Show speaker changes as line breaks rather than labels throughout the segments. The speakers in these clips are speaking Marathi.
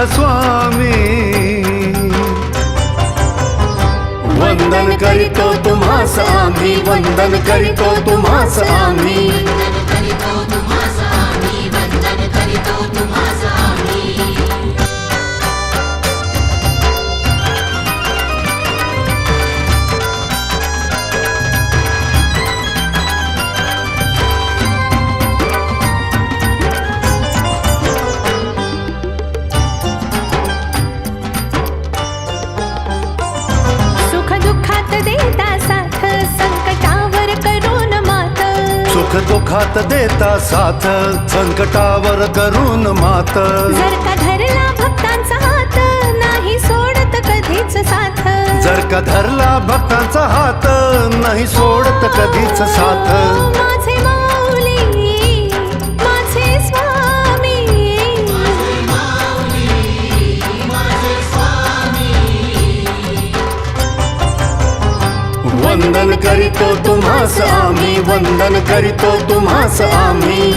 स्वामी वंदन करीतो तुम्हास आम्ही वंदन करीतो तुम्हास आम्ही सुख दुःखात देता साथ संकटावर करून मात
जर का धरला भक्तांचा हात नाही सोडत कधीच साथ
जर का धरला भक्तांचा हात नाही सोडत कधीच साथ
माझे माऊली माझे स्वामी
वंदन करीतो तुम्हास आम्ही वंदन करीतो तुम्हास आम्ही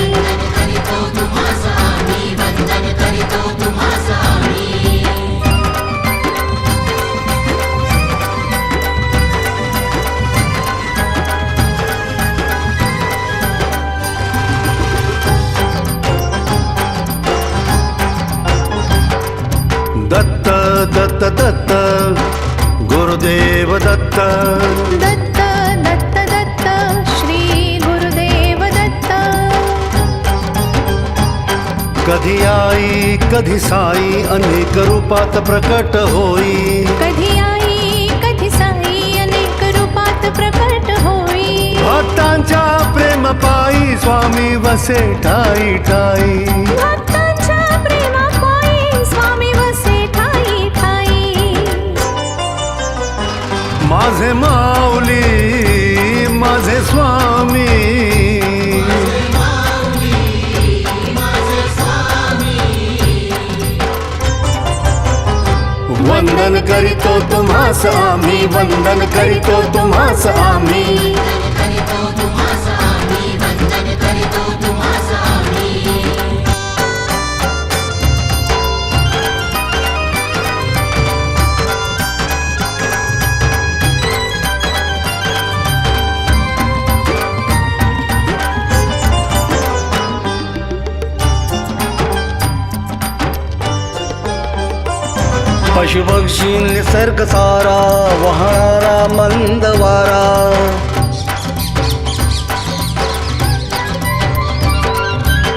दत्त दत्त दत्त गुरुदेव दत्त
दत्त दत्त दत्त श्री गुरुदेव दत्त
कधी आई कधी साई अनेक रूपात प्रकट होई
कधी आई कधी साई अनेक रूपात प्रकट होई
भक्तांच्या प्रेम पायी स्वामी वसे ठाई ठाई
भक्तांच्या प्रेमापायी स्वामी वसे ठाई ठाई
माझे माऊली माझे स्वामी वंदन करीतो तुम्हास आम्ही वंदन करीतो तुम्हास आम्ही
पशुपक्षी निसर्ग सारा वाहणारा मंद वारा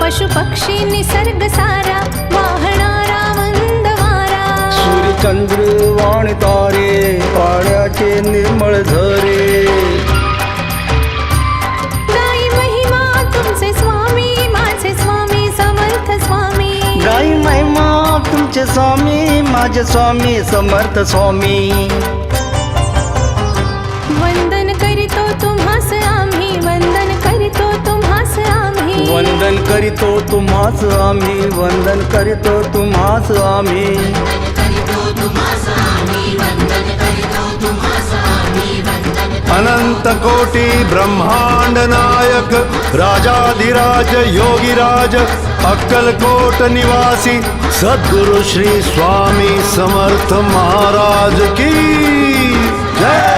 पशु पक्षी निसर्ग सारा वाहणारा मंद वारा
सूर्यचंद्र वाणी तारे पाण्याचे निर्मळ झरे
गाई महिमा तुमचे स्वामी माझे स्वामी समर्थ स्वामी
गाई महिमा तुमचे स्वामी माझे स्वामी समर्थ स्वामी
वंदन करीतो तुम्हास आम्ही वंदन करीतो तुम्हास आम्ही
वंदन करीतो तुम्हास आम्ही वंदन करीतो तुम्हास आम्ही
अनंत कोटी ब्रह्मांड नायक राजाधिराज योगीराज अक्कलकोट निवासी सद्गुरु श्री स्वामी समर्थ महाराज की जय।